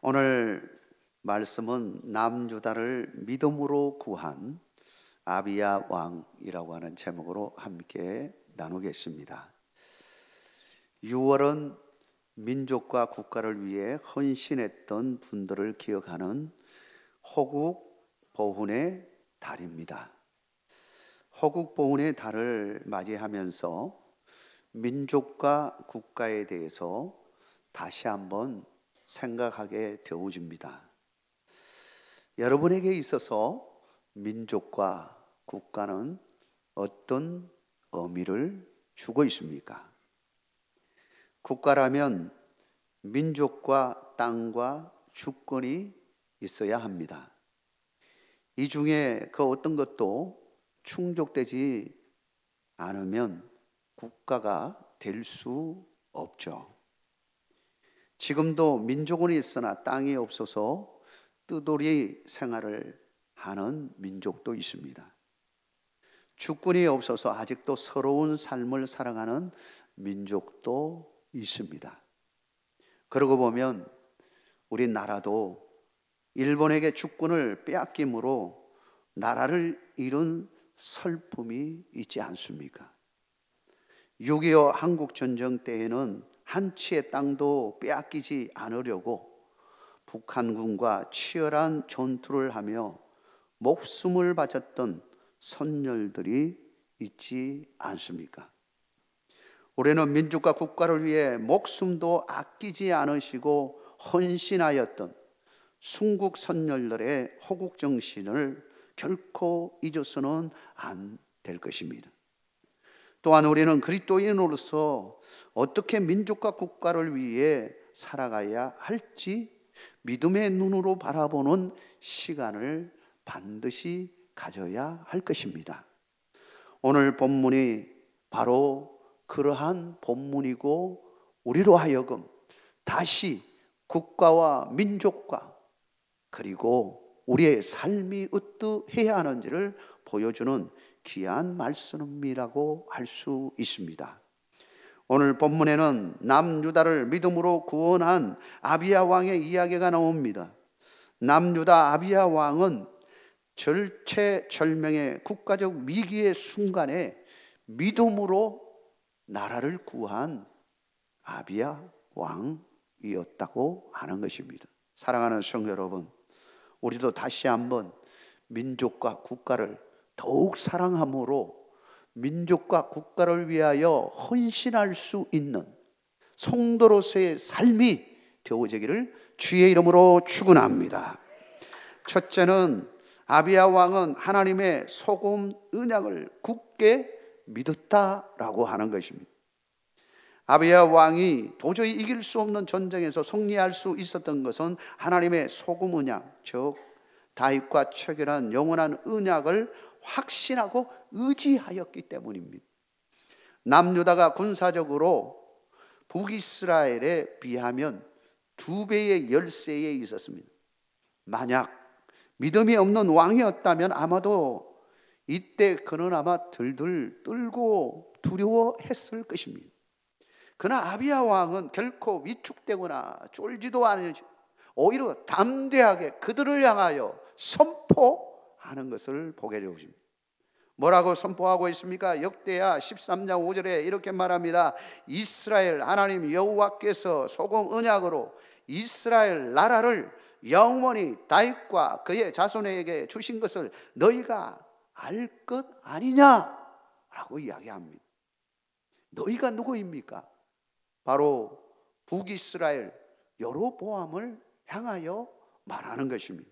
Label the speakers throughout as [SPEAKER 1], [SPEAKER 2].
[SPEAKER 1] 오늘 말씀은 남유다를 믿음으로 구한 아비야 왕이라고 하는 제목으로 함께 나누겠습니다. 6월은 민족과 국가를 위해 헌신했던 분들을 기억하는 호국 보훈의 달입니다. 호국 보훈의 달을 맞이하면서 민족과 국가에 대해서 다시 한번 생각하게 되어집니다. 여러분에게 있어서 민족과 국가는 어떤 의미를 주고 있습니까? 국가라면 민족과 땅과 주권이 있어야 합니다. 이 중에 그 어떤 것도 충족되지 않으면 국가가 될 수 없죠. 지금도 민족은 있으나 땅이 없어서 뜨돌이 생활을 하는 민족도 있습니다. 주권이 없어서 아직도 서러운 삶을 살아가는 민족도 있습니다. 그러고 보면 우리나라도 일본에게 주권을 빼앗김으로 나라를 잃은 슬픔이 있지 않습니까? 6.25 한국전쟁 때에는 한 치의 땅도 빼앗기지 않으려고 북한군과 치열한 전투를 하며 목숨을 바쳤던 선열들이 있지 않습니까? 우리는 민족과 국가를 위해 목숨도 아끼지 않으시고 헌신하였던 순국 선열들의 호국 정신을 결코 잊어서는 안 될 것입니다. 또한 우리는 그리스도인으로서 어떻게 민족과 국가를 위해 살아가야 할지 믿음의 눈으로 바라보는 시간을 반드시 가져야 할 것입니다. 오늘 본문이 바로 그러한 본문이고 우리로 하여금 다시 국가와 민족과 그리고 우리의 삶이 어떠해야 하는지를 보여주는 귀한 말씀이라고 할 수 있습니다. 오늘 본문에는 남유다를 믿음으로 구원한 아비야 왕의 이야기가 나옵니다. 남유다 아비야 왕은 절체절명의 국가적 위기의 순간에 믿음으로 나라를 구한 아비야 왕이었다고 하는 것입니다. 사랑하는 성도 여러분, 우리도 다시 한번 민족과 국가를 더욱 사랑함으로 민족과 국가를 위하여 헌신할 수 있는 성도로서의 삶이 되어지기를 주의 이름으로 축원합니다. 첫째는 아비야 왕은 하나님의 소금 언약을 굳게 믿었다라고 하는 것입니다. 아비야 왕이 도저히 이길 수 없는 전쟁에서 승리할 수 있었던 것은 하나님의 소금 언약, 즉 다윗과 체결한 영원한 언약을 확신하고 의지하였기 때문입니다. 남유다가 군사적으로 북이스라엘에 비하면 2배의 열세에 있었습니다. 만약 믿음이 없는 왕이었다면 아마도 이때 그는 아마 들들 떨고 두려워했을 것입니다. 그러나 아비야 왕은 결코 위축되거나 쫄지도 않으시고 오히려 담대하게 그들을 향하여 선포하는 것을 보게 되십니다. 뭐라고 선포하고 있습니까? 역대하 13장 5절에 이렇게 말합니다. 이스라엘 하나님 여호와께서 소금 언약으로 이스라엘 나라를 영원히 다윗과 그의 자손에게 주신 것을 너희가 알 것 아니냐라고 이야기합니다. 너희가 누구입니까? 바로 북이스라엘 여로보암을 향하여 말하는 것입니다.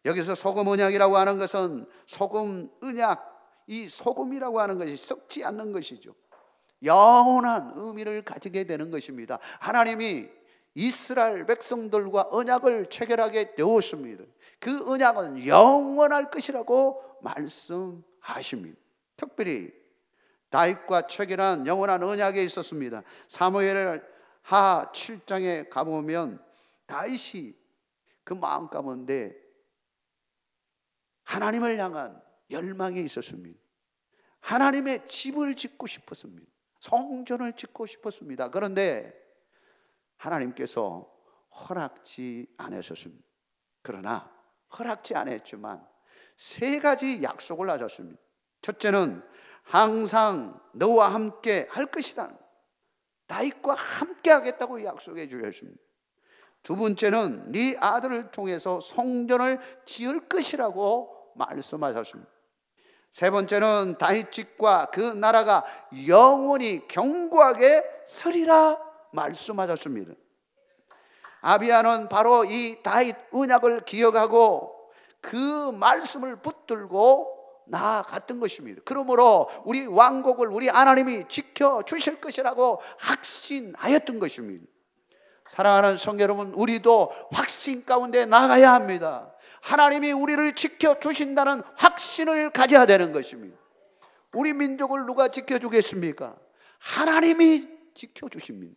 [SPEAKER 1] 여기서 소금 언약이라고 하는 것은 소금 언약, 이 소금이라고 하는 것이 썩지 않는 것이죠. 영원한 의미를 가지게 되는 것입니다. 하나님이 이스라엘 백성들과 언약을 체결하게 되었습니다. 그 언약은 영원할 것이라고 말씀하십니다. 특별히 다윗과 체결한 영원한 언약에 있었습니다. 사무엘 하 7장에 가보면 다윗이 그 마음 가운데 하나님을 향한 열망이 있었습니다. 하나님의 집을 짓고 싶었습니다. 성전을 짓고 싶었습니다. 그런데 하나님께서 허락지 않으셨습니다. 그러나 허락지 않았지만 세 가지 약속을 하셨습니다. 첫째는 항상 너와 함께 할 것이다. 다윗과 함께 하겠다고 약속해 주셨습니다. 두 번째는 네 아들을 통해서 성전을 지을 것이라고 말씀하셨습니다. 세 번째는 다윗 집과 그 나라가 영원히 견고하게 서리라 말씀하셨습니다. 아비야는 바로 이 다윗 언약을 기억하고 그 말씀을 붙들고 나아갔던 것입니다. 그러므로 우리 왕국을 우리 하나님이 지켜주실 것이라고 확신하였던 것입니다. 사랑하는 성도 여러분, 우리도 확신 가운데 나가야 합니다. 하나님이 우리를 지켜주신다는 확신을 가져야 되는 것입니다. 우리 민족을 누가 지켜주겠습니까? 하나님이 지켜주십니다.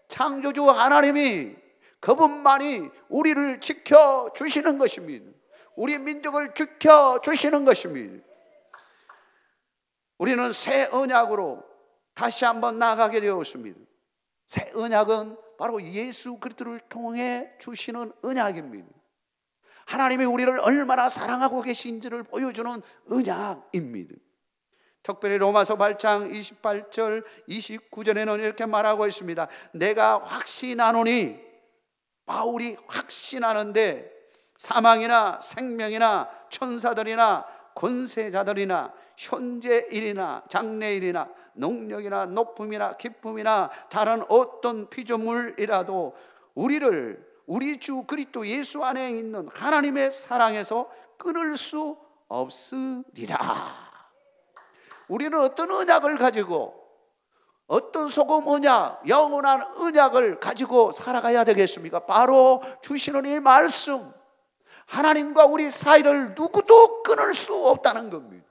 [SPEAKER 1] 창조주 하나님이 그분만이 우리를 지켜주시는 것입니다. 우리 민족을 지켜주시는 것입니다. 우리는 새 언약으로 다시 한번 나아가게 되었습니다. 새 언약은 바로 예수 그리스도를 통해 주시는 언약입니다. 하나님이 우리를 얼마나 사랑하고 계신지를 보여주는 언약입니다. 특별히 로마서 8장 28절 29절에는 이렇게 말하고 있습니다. 내가 확신하노니, 바울이 확신하는데 사망이나 생명이나 천사들이나 권세자들이나 현재일이나 장래일이나 능력이나 높음이나 기쁨이나 다른 어떤 피조물이라도 우리를 우리 주 그리스도 예수 안에 있는 하나님의 사랑에서 끊을 수 없으리라. 우리는 어떤 언약을 가지고, 어떤 소금 언약, 영원한 언약을 가지고 살아가야 되겠습니까? 바로 주시는 이 말씀, 하나님과 우리 사이를 누구도 끊을 수 없다는 겁니다.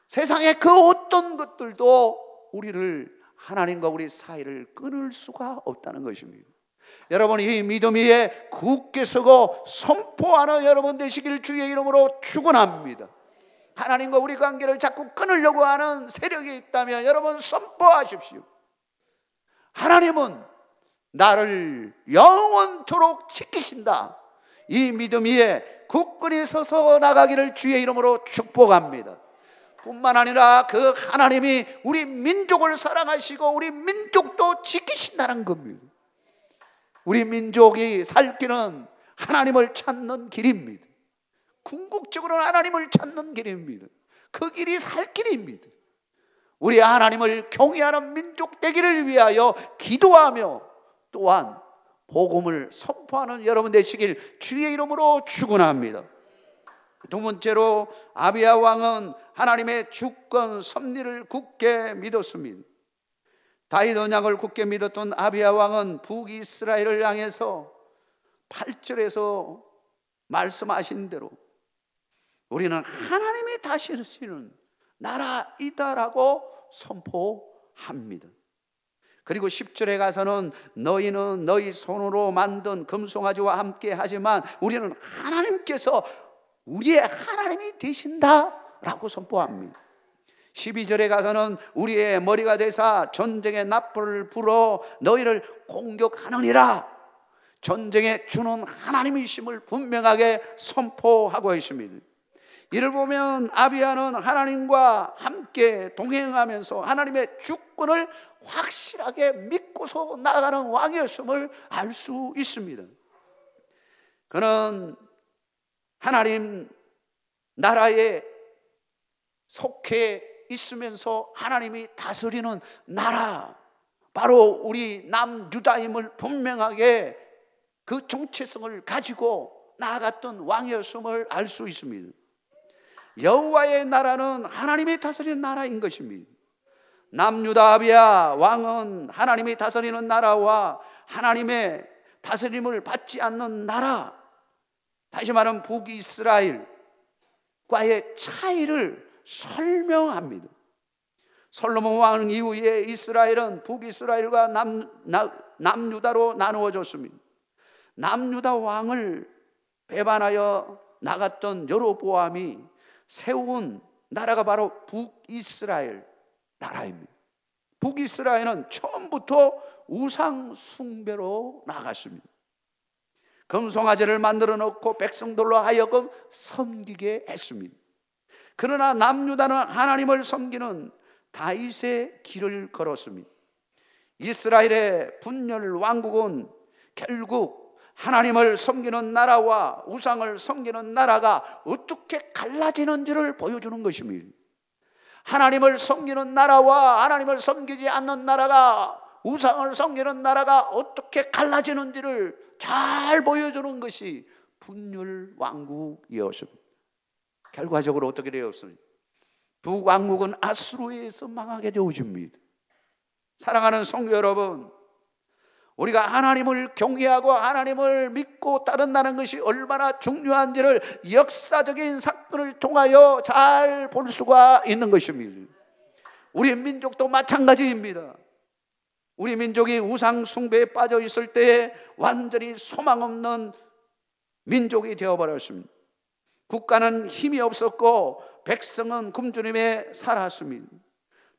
[SPEAKER 1] 세상의 그 어떤 것들도 우리를, 하나님과 우리 사이를 끊을 수가 없다는 것입니다. 여러분, 이 믿음 위에 굳게 서고 선포하는 여러분 되시길 주의 이름으로 축원합니다. 하나님과 우리 관계를 자꾸 끊으려고 하는 세력이 있다면 여러분 선포하십시오. 하나님은 나를 영원토록 지키신다. 이 믿음 위에 굳건히 서서 나가기를 주의 이름으로 축복합니다. 뿐만 아니라 그 하나님이 우리 민족을 사랑하시고 우리 민족도 지키신다는 겁니다. 우리 민족이 살 길은 하나님을 찾는 길입니다. 궁극적으로는 하나님을 찾는 길입니다. 그 길이 살 길입니다. 우리 하나님을 경외하는 민족 되기를 위하여 기도하며 또한 복음을 선포하는 여러분 되시길 주의 이름으로 축원합니다. 두 번째로 아비야 왕은 하나님의 주권 섭리를 굳게 믿었습니다. 다윗 언약을 굳게 믿었던 아비야 왕은 북이스라엘을 향해서 8절에서 말씀하신 대로 우리는 하나님이 다스리시는 나라이다라고 선포합니다. 그리고 10절에 가서는 너희는 너희 손으로 만든 금송아지와 함께 하지만 우리는 하나님께서 우리의 하나님이 되신다라고 선포합니다. 12절에 가서는 우리의 머리가 되사 전쟁의 납불을 불어 너희를 공격하느니라. 전쟁에 주는 하나님이심을 분명하게 선포하고 있습니다. 이를 보면 아비야는 하나님과 함께 동행하면서 하나님의 주권을 확실하게 믿고서 나아가는 왕이었음을 알 수 있습니다. 그는 하나님 나라에 속해 있으면서 하나님이 다스리는 나라, 바로 우리 남유다임을 분명하게 그 정체성을 가지고 나아갔던 왕이었음을 알 수 있습니다. 여호와의 나라는 하나님이 다스리는 나라인 것입니다. 남유다 아비야 왕은 하나님이 다스리는 나라와 하나님의 다스림을 받지 않는 나라, 다시 말하면 북이스라엘과의 차이를 설명합니다. 솔로몬 왕 이후에 이스라엘은 북이스라엘과 남유다로 나누어졌습니다. 남유다 왕을 배반하여 나갔던 여로보암이 세운 나라가 바로 북이스라엘 나라입니다. 북이스라엘은 처음부터 우상 숭배로 나갔습니다. 금송아지를 만들어 놓고 백성들로 하여금 섬기게 했습니다. 그러나 남유다는 하나님을 섬기는 다윗의 길을 걸었습니다. 이스라엘의 분열 왕국은 결국 하나님을 섬기는 나라와 우상을 섬기는 나라가 어떻게 갈라지는지를 보여주는 것입니다. 하나님을 섬기는 나라와 하나님을 섬기지 않는 나라가, 우상을 섬기는 나라가 어떻게 갈라지는지를 잘 보여주는 것이 분열 왕국이었습니다. 결과적으로 어떻게 되었습니까? 두 왕국은 아수르에 의해서 망하게 되어집니다. 사랑하는 성도 여러분, 우리가 하나님을 경외하고 하나님을 믿고 따른다는 것이 얼마나 중요한지를 역사적인 사건을 통하여 잘 볼 수가 있는 것입니다. 우리 민족도 마찬가지입니다. 우리 민족이 우상 숭배에 빠져 있을 때에 완전히 소망 없는 민족이 되어버렸습니다. 국가는 힘이 없었고 백성은 굶주림에 살았습니다.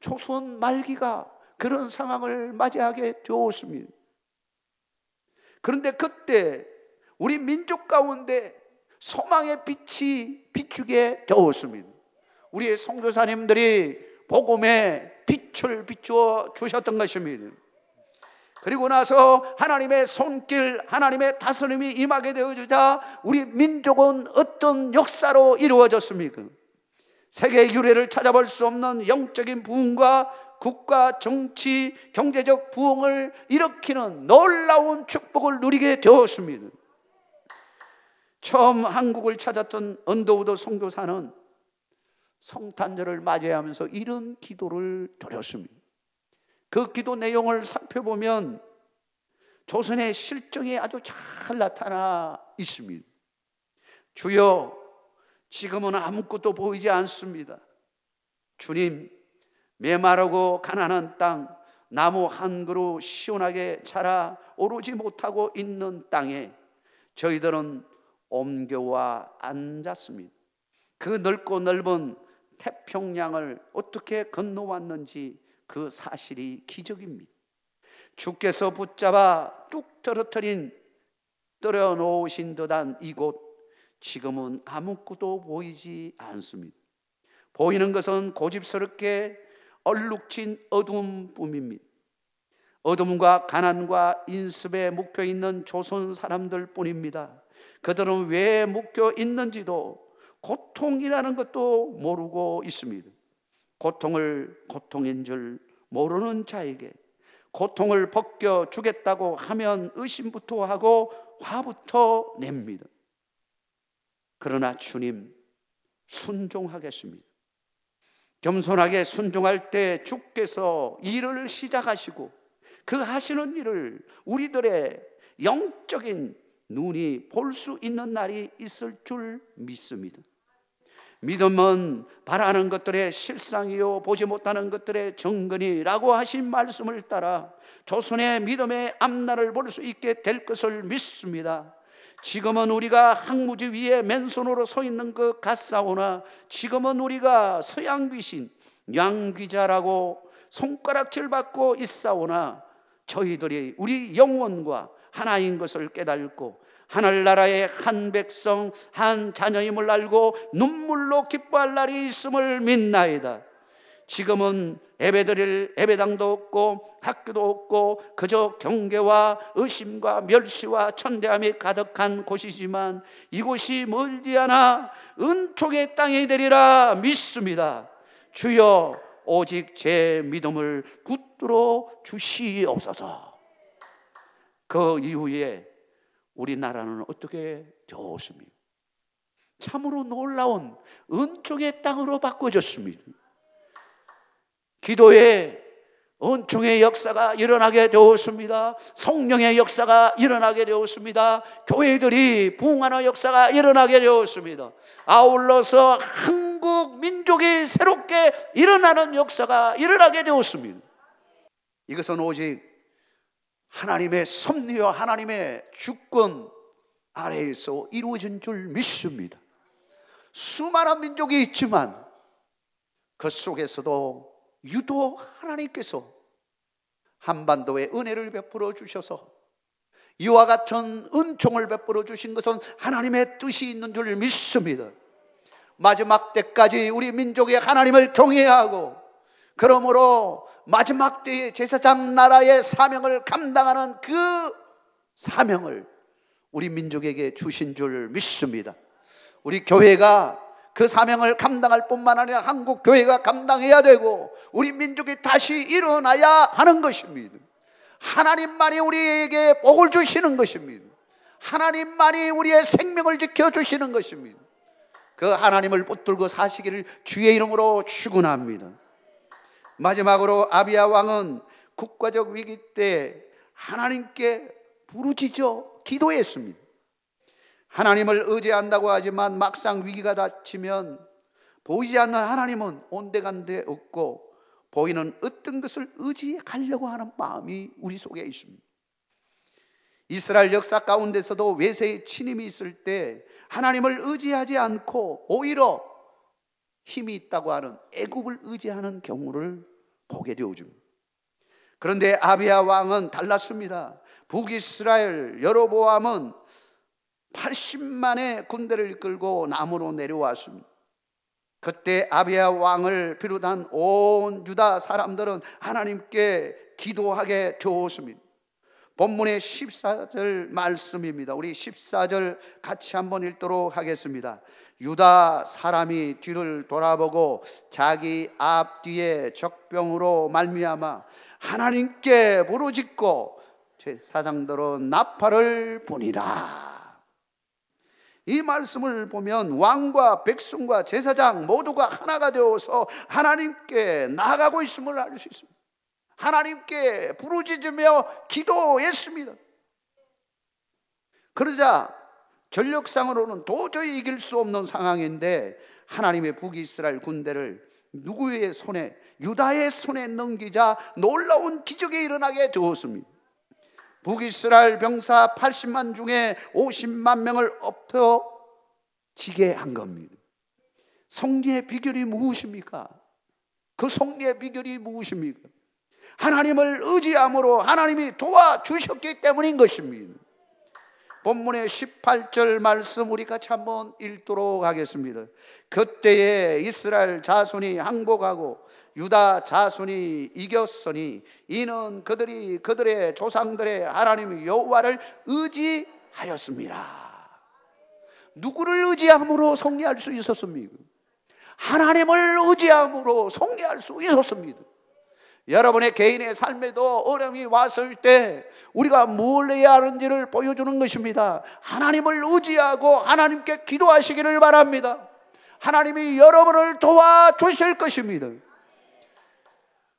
[SPEAKER 1] 조선 말기가 그런 상황을 맞이하게 되었습니다. 그런데 그때 우리 민족 가운데 소망의 빛이 비추게 되었습니다. 우리의 선교사님들이 복음의 빛을 비추어 주셨던 것입니다. 그리고 나서 하나님의 손길, 하나님의 다스림이 임하게 되어주자 우리 민족은 어떤 역사로 이루어졌습니까? 세계 유래를 찾아볼 수 없는 영적인 부흥과 국가, 정치, 경제적 부흥을 일으키는 놀라운 축복을 누리게 되었습니다. 처음 한국을 찾았던 언더우드 선교사는 성탄절을 맞이하면서 이런 기도를 드렸습니다. 그 기도 내용을 살펴보면 조선의 실정이 아주 잘 나타나 있습니다. 주여, 지금은 아무것도 보이지 않습니다. 주님, 메마르고 가난한 땅, 나무 한 그루 시원하게 자라 오르지 못하고 있는 땅에 저희들은 옮겨와 앉았습니다. 그 넓고 넓은 태평양을 어떻게 건너왔는지 그 사실이 기적입니다. 주께서 붙잡아 뚝 떨어 놓으신 듯한 이곳, 지금은 아무것도 보이지 않습니다. 보이는 것은 고집스럽게 얼룩진 어둠뿐입니다. 어둠과 가난과 인습에 묶여 있는 조선 사람들 뿐입니다. 그들은 왜 묶여 있는지도 고통이라는 것도 모르고 있습니다. 고통을 고통인 줄 모르는 자에게 고통을 벗겨주겠다고 하면 의심부터 하고 화부터 냅니다. 그러나 주님, 순종하겠습니다. 겸손하게 순종할 때 주께서 일을 시작하시고 그 하시는 일을 우리들의 영적인 눈이 볼 수 있는 날이 있을 줄 믿습니다. 믿음은 바라는 것들의 실상이요 보지 못하는 것들의 정근이라고 하신 말씀을 따라 조선의 믿음의 앞날을 볼 수 있게 될 것을 믿습니다. 지금은 우리가 항무지 위에 맨손으로 서 있는 것 같사오나 지금은 우리가 서양 귀신, 양귀자라고 손가락질 받고 있사오나 저희들이 우리 영혼과 하나인 것을 깨닫고 하늘나라의 한 백성, 한 자녀임을 알고 눈물로 기뻐할 날이 있음을 믿나이다. 지금은 예배드릴 예배당도 없고 학교도 없고 그저 경계와 의심과 멸시와 천대함이 가득한 곳이지만 이곳이 멀지 않아 은총의 땅이 되리라 믿습니다. 주여, 오직 제 믿음을 붙들어 주시옵소서. 그 이후에 우리나라는 어떻게 되었습니까? 참으로 놀라운 은총의 땅으로 바꿔졌습니다. 기도에 은총의 역사가 일어나게 되었습니다. 성령의 역사가 일어나게 되었습니다. 교회들이 부흥하는 역사가 일어나게 되었습니다. 아울러서 한국 민족이 새롭게 일어나는 역사가 일어나게 되었습니다. 이것은 오직 하나님의 섭리와 하나님의 주권 아래에서 이루어진 줄 믿습니다. 수많은 민족이 있지만 그 속에서도 유독 하나님께서 한반도에 은혜를 베풀어 주셔서 이와 같은 은총을 베풀어 주신 것은 하나님의 뜻이 있는 줄 믿습니다. 마지막 때까지 우리 민족이 하나님을 경외하고, 그러므로 마지막 때에 제사장 나라의 사명을 감당하는 그 사명을 우리 민족에게 주신 줄 믿습니다. 우리 교회가 그 사명을 감당할 뿐만 아니라 한국 교회가 감당해야 되고, 우리 민족이 다시 일어나야 하는 것입니다. 하나님만이 우리에게 복을 주시는 것입니다. 하나님만이 우리의 생명을 지켜주시는 것입니다. 그 하나님을 붙들고 사시기를 주의 이름으로 축원합니다. 마지막으로 아비야 왕은 국가적 위기 때 하나님께 부르짖어 기도했습니다. 하나님을 의지한다고 하지만 막상 위기가 닥치면 보이지 않는 하나님은 온데간데 없고, 보이는 어떤 것을 의지하려고 하는 마음이 우리 속에 있습니다. 이스라엘 역사 가운데서도 외세의 침입이 있을 때 하나님을 의지하지 않고 오히려 힘이 있다고 하는 애굽을 의지하는 경우를 보게 되어줍니다. 그런데 아비야 왕은 달랐습니다. 북이스라엘 여로보암은 80만의 군대를 이끌고 남으로 내려왔습니다. 그때 아비야 왕을 비롯한 온 유다 사람들은 하나님께 기도하게 되었습니다. 본문의 14절 말씀입니다. 우리 14절 같이 한번 읽도록 하겠습니다. 유다 사람이 뒤를 돌아보고 자기 앞뒤에 적병으로 말미암아 하나님께 부르짖고 제사장들은 나팔을 부니라. 이 말씀을 보면 왕과 백성과 제사장 모두가 하나가 되어서 하나님께 나아가고 있음을 알 수 있습니다. 하나님께 부르짖으며 기도했습니다. 그러자 전력상으로는 도저히 이길 수 없는 상황인데 하나님의 북이스라엘 군대를 누구의 손에, 유다의 손에 넘기자 놀라운 기적이 일어나게 되었습니다. 북이스라엘 병사 80만 중에 50만 명을 엎어지게 한 겁니다. 승리의 비결이 무엇입니까? 그 승리의 비결이 무엇입니까? 하나님을 의지함으로 하나님이 도와주셨기 때문인 것입니다. 본문의 18절 말씀 우리 같이 한번 읽도록 하겠습니다. 그때에 이스라엘 자손이 항복하고 유다 자손이 이겼으니 이는 그들이 그들의 조상들의 하나님 여호와를 의지하였습니다. 누구를 의지함으로 승리할 수 있었습니까? 하나님을 의지함으로 승리할 수 있었습니다. 여러분의 개인의 삶에도 어려움이 왔을 때 우리가 뭘 해야 하는지를 보여주는 것입니다. 하나님을 의지하고 하나님께 기도하시기를 바랍니다. 하나님이 여러분을 도와주실 것입니다.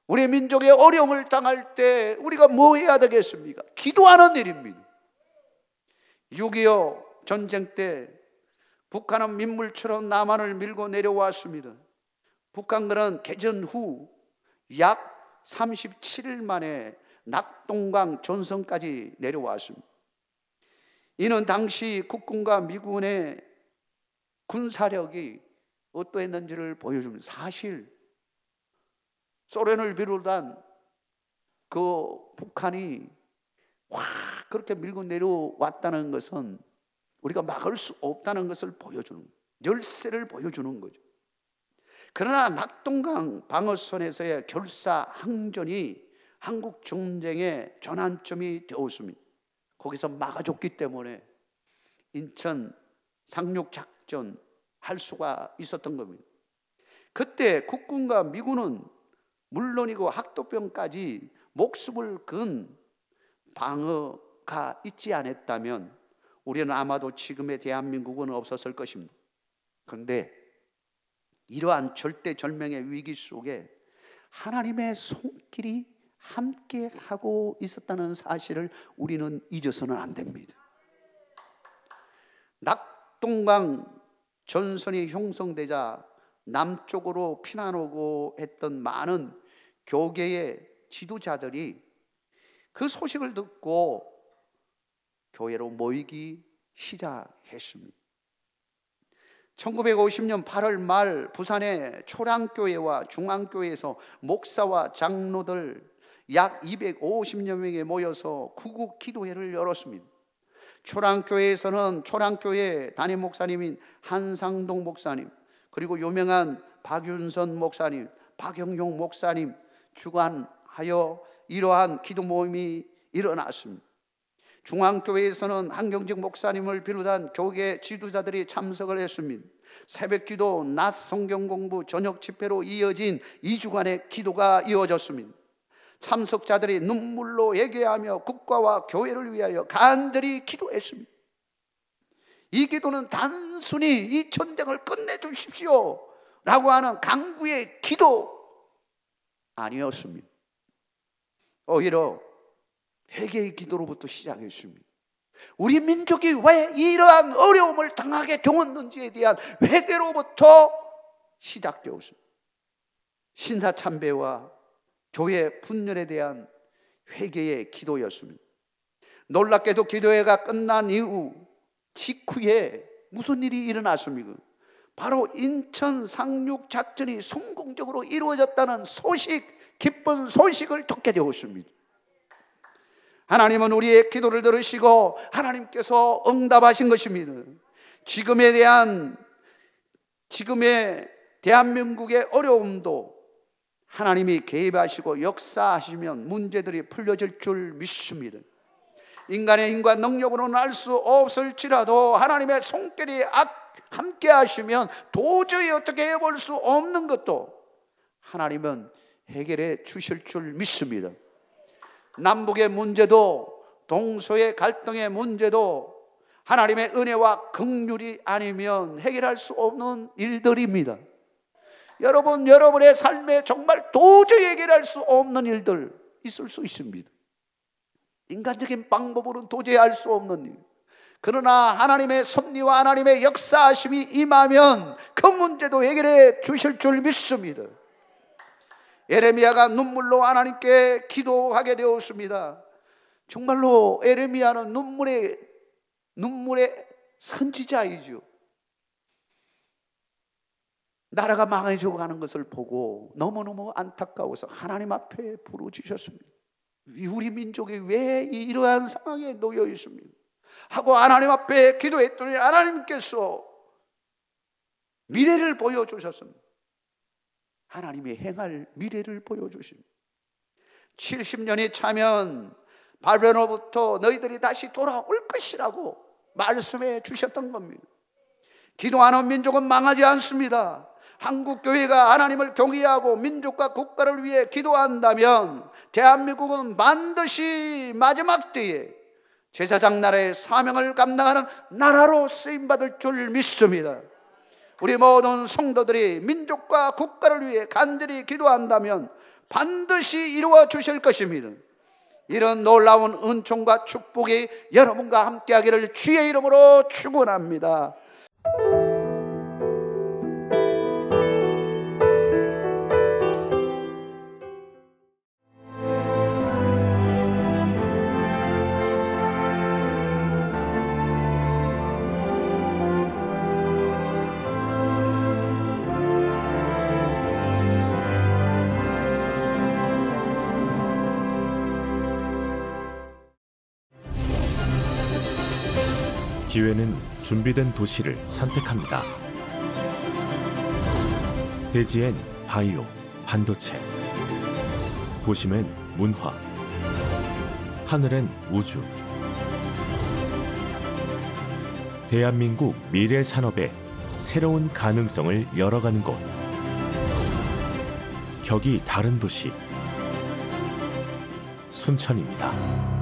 [SPEAKER 1] 우리 민족의 어려움을 당할 때 우리가 뭐 해야 되겠습니까? 기도하는 일입니다. 6.25 전쟁 때 북한은 민물처럼 남한을 밀고 내려왔습니다. 북한군은 개전 후 약 37일 만에 낙동강 전선까지 내려왔습니다. 이는 당시 국군과 미군의 군사력이 어떠했는지를 보여줍니다. 사실 소련을 비롯한 그 북한이 그렇게 밀고 내려왔다는 것은 우리가 막을 수 없다는 것을 보여주는 거예요. 열세를 보여주는 거죠. 그러나 낙동강 방어선에서의 결사항전이 한국 전쟁의 전환점이 되었습니다. 거기서 막아줬기 때문에 인천 상륙작전 할 수가 있었던 겁니다. 그때 국군과 미군은 물론이고 학도병까지 목숨을 건 방어가 있지 않았다면 우리는 아마도 지금의 대한민국은 없었을 것입니다. 그런데 이러한 절대절명의 위기 속에 하나님의 손길이 함께 하고 있었다는 사실을 우리는 잊어서는 안 됩니다. 낙동강 전선이 형성되자 남쪽으로 피난오고 했던 많은 교계의 지도자들이 그 소식을 듣고 교회로 모이기 시작했습니다. 1950년 8월 말 부산의 초량교회와 중앙교회에서 목사와 장로들 약 250여 명이 모여서 구국 기도회를 열었습니다. 초랑교회에서는 초랑교회 담임 목사님인 한상동 목사님, 그리고 유명한 박윤선 목사님, 박영용 목사님 주관하여 이러한 기도 모임이 일어났습니다. 중앙교회에서는 한경직 목사님을 비롯한 교계 지도자들이 참석을 했습니다. 새벽기도, 낮 성경공부, 저녁 집회로 이어진 2주간의 기도가 이어졌습니다. 참석자들이 눈물로 얘기하며 국가와 교회를 위하여 간절히 기도했습니다. 이 기도는 단순히 이 전쟁을 끝내주십시오 라고 하는 간구의 기도 아니었습니다. 오히려 회개의 기도로부터 시작했습니다. 우리 민족이 왜 이러한 어려움을 당하게 되었는지에 대한 회개로부터 시작되었습니다. 신사참배와 교회 분열에 대한 회개의 기도였습니다. 놀랍게도 기도회가 끝난 이후 직후에 무슨 일이 일어났습니까? 바로 인천 상륙 작전이 성공적으로 이루어졌다는 소식, 기쁜 소식을 듣게 되었습니다. 하나님은 우리의 기도를 들으시고 하나님께서 응답하신 것입니다. 지금의 대한민국의 어려움도 하나님이 개입하시고 역사하시면 문제들이 풀려질 줄 믿습니다. 인간의 힘과 능력으로는 알 수 없을지라도 하나님의 손길이 함께 하시면 도저히 어떻게 해볼 수 없는 것도 하나님은 해결해 주실 줄 믿습니다. 남북의 문제도, 동서의 갈등의 문제도 하나님의 은혜와 긍휼이 아니면 해결할 수 없는 일들입니다. 여러분의 삶에 정말 도저히 해결할 수 없는 일들 있을 수 있습니다. 인간적인 방법으로는 도저히 할 수 없는 일. 그러나 하나님의 섭리와 하나님의 역사하심이 임하면 그 문제도 해결해 주실 줄 믿습니다. 에레미야가 눈물로 하나님께 기도하게 되었습니다. 정말로 에레미야는 눈물의 선지자이죠. 나라가 망해져 가는 것을 보고 너무너무 안타까워서 하나님 앞에 부르짖었습니다. 우리 민족이 왜 이러한 상황에 놓여 있습니까? 하고 하나님 앞에 기도했더니 하나님께서 미래를 보여주셨습니다. 하나님이 행할 미래를 보여주십니다. 70년이 차면 바벨론으로부터 너희들이 다시 돌아올 것이라고 말씀해 주셨던 겁니다. 기도하는 민족은 망하지 않습니다. 한국교회가 하나님을 경외하고 민족과 국가를 위해 기도한다면 대한민국은 반드시 마지막 때에 제사장 나라의 사명을 감당하는 나라로 쓰임받을 줄 믿습니다. 우리 모든 성도들이 민족과 국가를 위해 간절히 기도한다면 반드시 이루어 주실 것입니다. 이런 놀라운 은총과 축복이 여러분과 함께하기를 주의 이름으로 축원합니다.
[SPEAKER 2] 기회는 준비된 도시를 선택합니다. 대지엔 바이오, 반도체, 도심엔 문화, 하늘엔 우주. 대한민국 미래 산업의 새로운 가능성을 열어가는 곳. 격이 다른 도시, 순천입니다.